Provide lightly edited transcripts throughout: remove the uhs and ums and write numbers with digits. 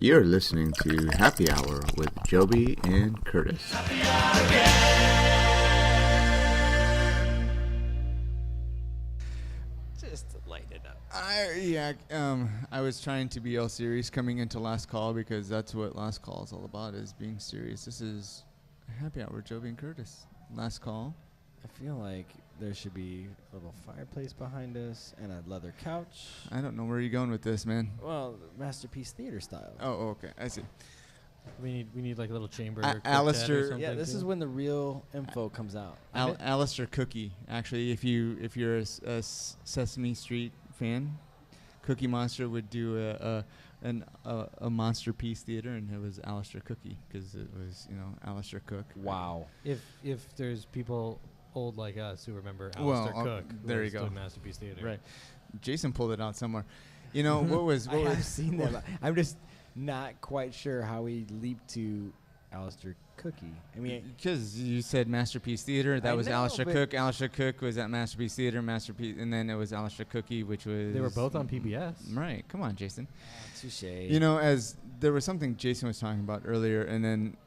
You're listening to Happy Hour with Joby and Curtis. Just to lighten it up. I was trying to be all serious coming into last call because that's what last call is all about, is being serious. This is Happy Hour with Joby and Curtis. Last call. I feel like there should be a little fireplace behind us and a leather couch. I don't know where you're going with this, man. Well, Masterpiece Theater style. Oh, okay. I see. We need like a little chamber. Alistair- Yeah, this is when the real info comes out. Alistair Cookie. Actually, if you're a Sesame Street fan, Cookie Monster would do a Monster Piece Theater, and it was Alistair Cookie because it was Alistair Cook. Wow. If there's people old like us who remember Alistair Cook, there who you go. stood Masterpiece Theater. Right. Jason pulled it out somewhere. What was? I have seen them. I'm just not quite sure how he leaped to Alistair Cookie. I mean, because you said Masterpiece Theater, that I was know, Alistair but- Cook. Alistair Cook was at Masterpiece Theater, and then it was Alistair Cookie, which was. They were both on PBS. Right. Come on, Jason. touche. As there was something Jason was talking about earlier, and then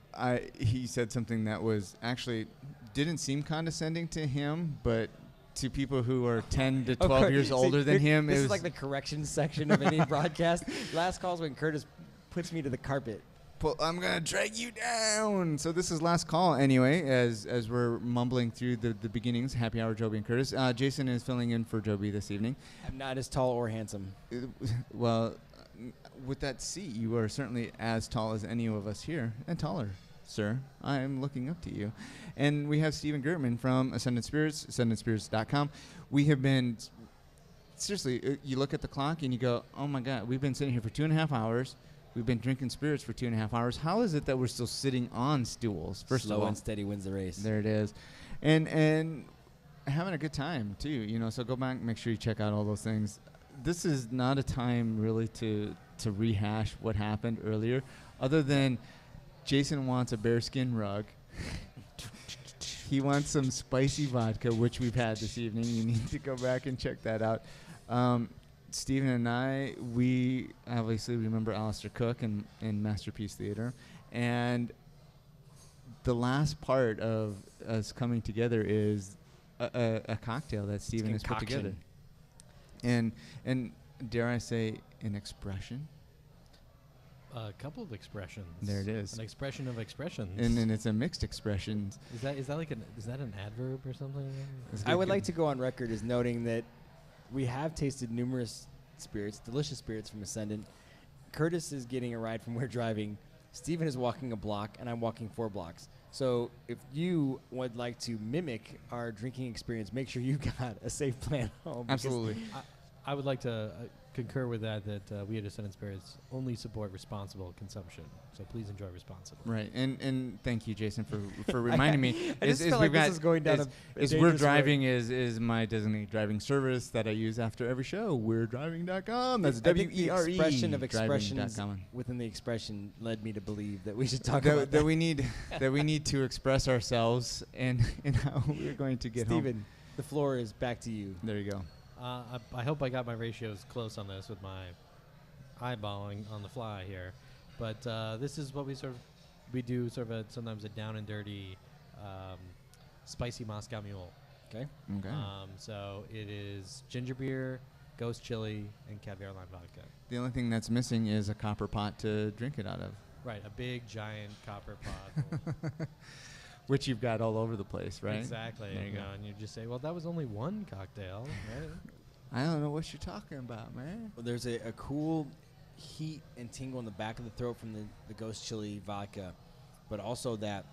he said something that was actually didn't seem condescending to him, but to people who are 10 to 12 years older than him, This it is was like the correction section of any broadcast. Last call's when Curtis puts me to the carpet. I'm gonna drag you down. So this is last call anyway. As we're mumbling through the beginnings, Happy Hour, Joby and Curtis. Jason is filling in for Joby this evening. I'm not as tall or handsome. Well, with that seat, you are certainly as tall as any of us here, and taller, sir. I'm looking up to you. And we have Stephen Gertman from Ascendant Spirits, AscendantSpirits.com. We have been, seriously, you look at the clock and you go, oh my God, we've been sitting here for 2.5 hours. We've been drinking spirits for 2.5 hours. How is it that we're still sitting on stools? First Slow of all, and steady wins the race. there it is. And having a good time, too. So go back, make sure you check out all those things. This is not a time really to rehash what happened earlier, other than Jason wants a bearskin rug. He wants some spicy vodka, which we've had this evening. You need to go back and check that out. Stephen and we obviously remember Alistair Cook and Masterpiece Theater. And the last part of us coming together is a cocktail that Stephen has put together. And dare I say, an expression? A couple of expressions. There it is. An expression of expressions. And it's a mixed expression. Is that an adverb or something? I would like to go on record as noting that we have tasted numerous spirits, delicious spirits from Ascendant. Curtis is getting a ride from we're driving. Stephen is walking a block, and I'm walking 4 blocks. So if you would like to mimic our drinking experience, make sure you got a safe plan home. Absolutely. I would like to concur with that we at Ascendant Spirits only support responsible consumption. So please enjoy responsibly. Right, and thank you, Jason, for reminding me. I just feel like this is going down a We're dangerous Driving is my designated driving service that I use after every show. We'redriving.com. That's I think the WERE. expression of expressions driving.com. within the expression led me to believe that we should talk that, about that we need that we need to express ourselves and how we're going to get home. Stephen, the floor is back to you. There you go. I hope I got my ratios close on this with my eyeballing on the fly here. But this is what we do sometimes a down and dirty spicy Moscow Mule. Okay. Okay. So it is ginger beer, ghost chili, and caviar lime vodka. The only thing that's missing is a copper pot to drink it out of. Right, a big giant copper pot. Which you've got all over the place, right? Exactly. There you go. And you just say, well, that was only one cocktail, right? I don't know what you're talking about, man. Well, there's a cool heat and tingle in the back of the throat from the ghost chili vodka, but also that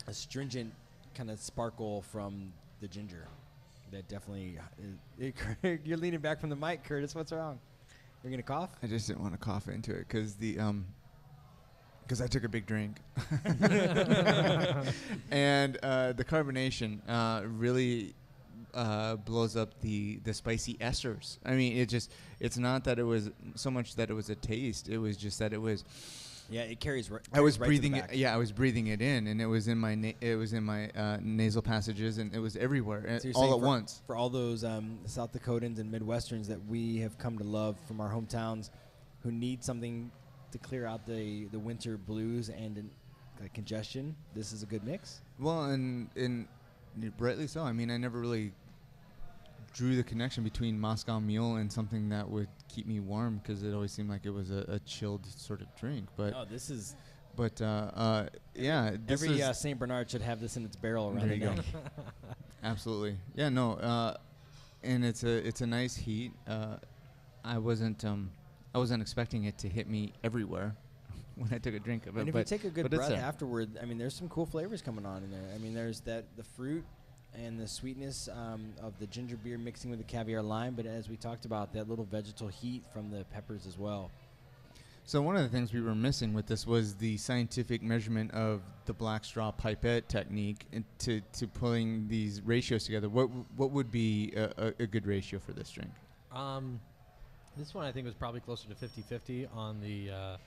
astringent kind of sparkle from the ginger. That definitely... you're leaning back from the mic, Curtis. What's wrong? You're going to cough? I just didn't want to cough into it because because I took a big drink. And the carbonation really blows up the spicy esters. I mean, it's not that it was so much that it was a taste. It was just that it was. Yeah, it carries. I was right breathing to the it. back. Yeah, I was breathing it in, and it was in my nasal passages, and it was everywhere, So you're all saying at once. For all those South Dakotans and Midwesterns that we have come to love from our hometowns, who need something to clear out the winter blues and congestion, this is a good mix. Well, and rightly so. I mean, I never really drew the connection between Moscow Mule and something that would keep me warm, because it always seemed like it was a chilled sort of drink. But this is. But yeah, this every is Saint Bernard should have this in its barrel around there the you go. neck. Absolutely. Yeah. No. And it's a nice heat. I wasn't expecting it to hit me everywhere when I took a drink of it. And if you take a good but it's breath there. afterward, I mean, there's some cool flavors coming on in there. I mean, there's the fruit and the sweetness of the ginger beer mixing with the caviar lime, but as we talked about, that little vegetal heat from the peppers as well. So one of the things we were missing with this was the scientific measurement of the black straw pipette technique to pulling these ratios together. What would be a good ratio for this drink? This one I think was probably closer to 50-50 on the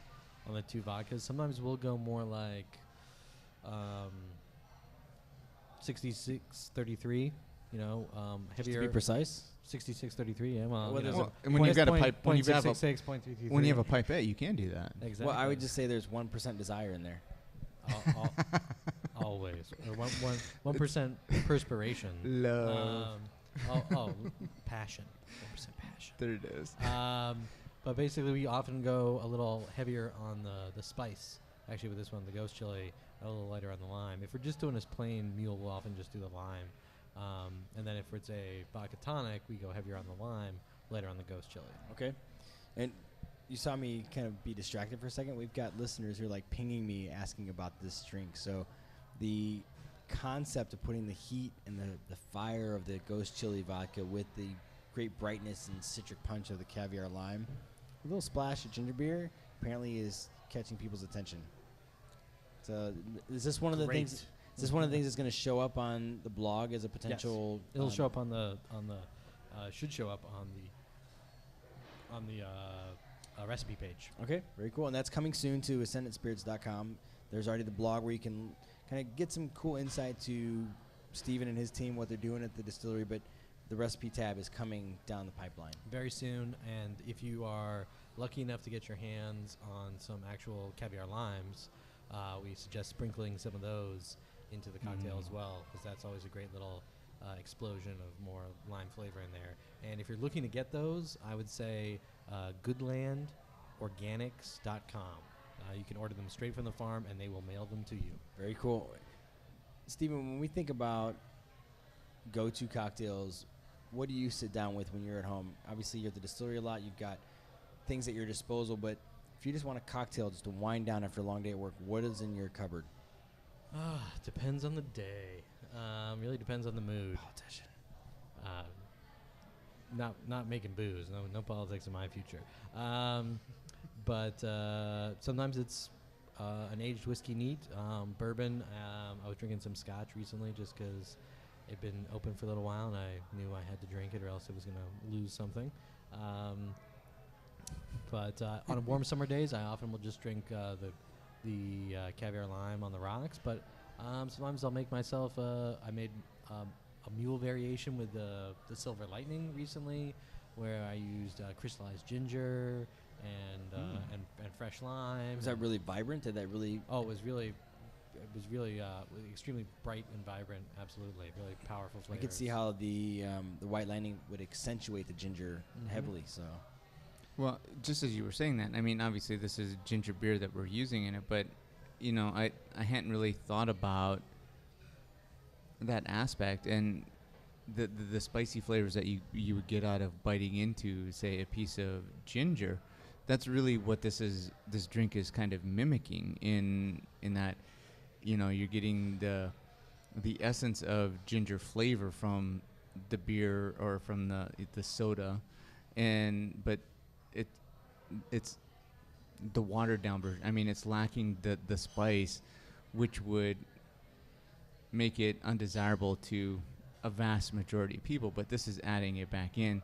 two vodkas. Sometimes we'll go more like 66-33. You know, Just to heavier. be precise. 66-33. Yeah. Well, Well, you know, there's and when you've got a pipe, when you have a 0.666, 0.333. when you have a pipette, you can do that. Exactly. Well, I would just say there's 1% desire in there. Always. Or 1% perspiration. Love. Passion. 1% passion. There it is. But basically, we often go a little heavier on the spice. Actually, with this one, the ghost chili, a little lighter on the lime. If we're just doing this plain mule, we'll often just do the lime. And then if it's a vodka tonic, we go heavier on the lime, lighter on the ghost chili. Okay. And you saw me kind of be distracted for a second. We've got listeners who are like pinging me asking about this drink. So the concept of putting the heat and the fire of the ghost chili vodka with the great brightness and citric punch of the caviar lime, a little splash of ginger beer apparently is catching people's attention. So is this one of the things? Is this one of the things that's going to show up on the blog as a potential? Yes. It'll show up on the should show up on the recipe page. Okay, very cool. And that's coming soon to ascendantspirits.com. There's already the blog where you can kind of get some cool insight to Stephen and his team, what they're doing at the distillery, but the recipe tab is coming down the pipeline. Very soon, and if you are lucky enough to get your hands on some actual caviar limes, we suggest sprinkling some of those into the cocktail as well, because that's always a great little explosion of more lime flavor in there. And if you're looking to get those, I would say goodlandorganics.com. You can order them straight from the farm, and they will mail them to you. Very cool. Stephen, when we think about go-to cocktails, what do you sit down with when you're at home? Obviously, you're at the distillery a lot. You've got things at your disposal, but if you just want a cocktail just to wind down after a long day at work, what is in your cupboard? Depends on the day. Really depends on the mood. Politician. Not making booze. No politics in my future. But sometimes it's an aged whiskey neat, bourbon. I was drinking some scotch recently just because it'd been open for a little while, and I knew I had to drink it or else it was going to lose something. But on warm summer days, I often will just drink the caviar lime on the rocks. But sometimes I'll make myself. I made a mule variation with the Silver Lightning recently, where I used crystallized ginger and fresh lime. Was that really vibrant? Did that really? Oh, it was really extremely bright and vibrant. Absolutely, really powerful flavors. I could see how the White Lightning would accentuate the ginger heavily. So. Well, just as you were saying that, I mean, obviously this is ginger beer that we're using in it, but, you know, I hadn't really thought about that aspect, and the spicy flavors that you would get out of biting into, say, a piece of ginger. That's really what this drink is kind of mimicking in that, you know, you're getting the essence of ginger flavor from the beer or from the soda, but it's the watered down version. I mean, it's lacking the spice, which would make it undesirable to a vast majority of people. But this is adding it back in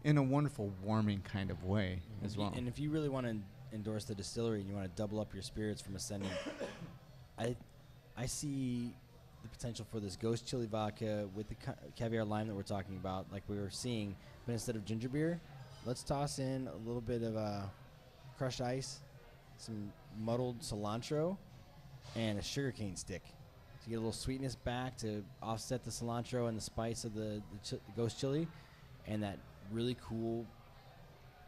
a wonderful, warming kind of way as well. And if you really want to endorse the distillery and you want to double up your spirits from Ascendant, I see the potential for this ghost chili vodka with the caviar lime that we're talking about, like we were seeing, but instead of ginger beer, let's toss in a little bit of crushed ice some muddled cilantro, and a sugarcane stick. So you get a little sweetness back to offset the cilantro and the spice of the ghost chili, and that really cool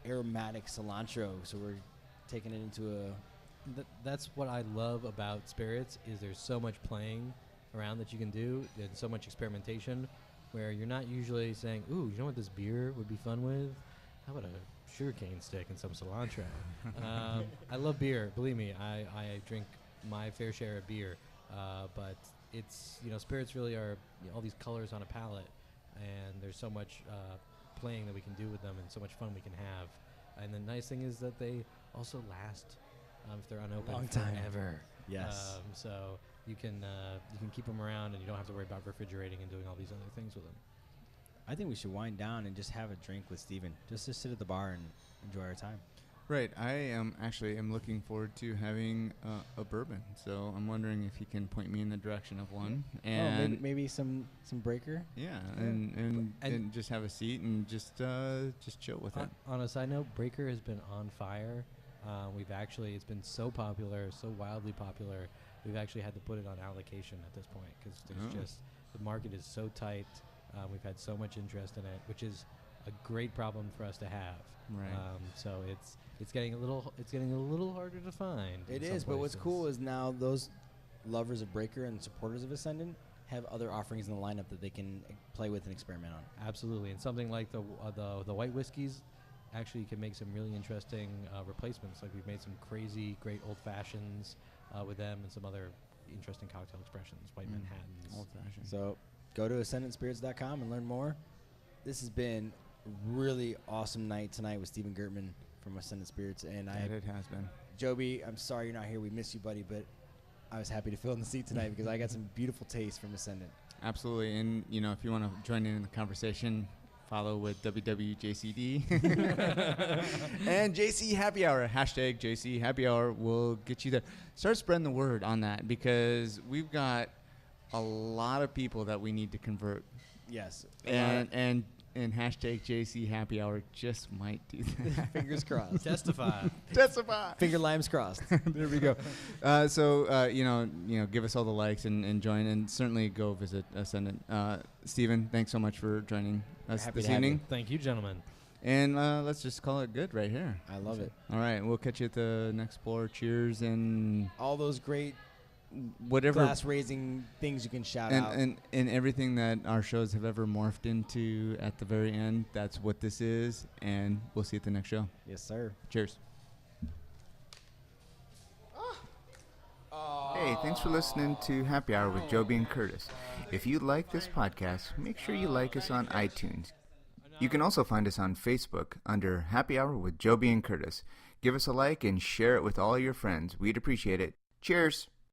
aromatic cilantro. So we're taking it into a... That's what I love about spirits is there's so much playing around that you can do and so much experimentation where you're not usually saying, ooh, you know what this beer would be fun with? How about a sugarcane stick and some cilantro? I love beer. Believe me, I drink my fair share of beer. But it's, spirits really are all these colors on a palette, and there's so much playing that we can do with them and so much fun we can have. And the nice thing is that they also last if they're unopened Long time. forever. Yes. So you can keep them around, and you don't have to worry about refrigerating and doing all these other things with them. I think we should wind down and just have a drink with Stephen. Just to sit at the bar and enjoy our time. Right. I am looking forward to having a bourbon. So I'm wondering if you can point me in the direction of one. And maybe some breaker. Yeah, and just have a seat and just chill with it. On a side note, Breaker has been on fire. It's been so popular, so wildly popular. We've actually had to put it on allocation at this point because the market is so tight. We've had so much interest in it, which is a great problem for us to have. Right. So it's getting a little harder to find. It is, but what's cool is now those lovers of Breaker and supporters of Ascendant have other offerings in the lineup that they can play with and experiment on. Absolutely, and something like the white whiskeys actually can make some really interesting replacements. Like we've made some crazy great old fashions with them, and some other interesting cocktail expressions, white Manhattans. Old fashioned. So go to ascendantspirits.com and learn more. This has been a really awesome night tonight with Stephen Gertman from Ascendant Spirits, and it has been. Joby, I'm sorry you're not here. We miss you, buddy, but I was happy to fill in the seat tonight because I got some beautiful taste from Ascendant. Absolutely, and if you want to join in the conversation, follow with WWJCD and JC Happy Hour. Hashtag JC Happy Hour will get you there. Start spreading the word on that because we've got a lot of people that we need to convert. Yes. And hashtag JC Happy Hour just might do that. Fingers crossed. Testify. Finger limes crossed. There we go. So give us all the likes and join, and certainly go visit Ascendant. Stephen, thanks so much for joining us Happy this to have evening. you. Thank you, gentlemen. And let's just call it good right here. I love it. All right, we'll catch you at the next floor. Cheers and all those great whatever glass raising things you can shout out. And everything that our shows have ever morphed into at the very end, that's what this is. And we'll see you at the next show. Yes, sir. Cheers. Hey, thanks for listening to Happy Hour with Joby and Curtis. If you like this podcast, make sure you like us on iTunes. You can also find us on Facebook under Happy Hour with Joby and Curtis. Give us a like and share it with all your friends. We'd appreciate it. Cheers!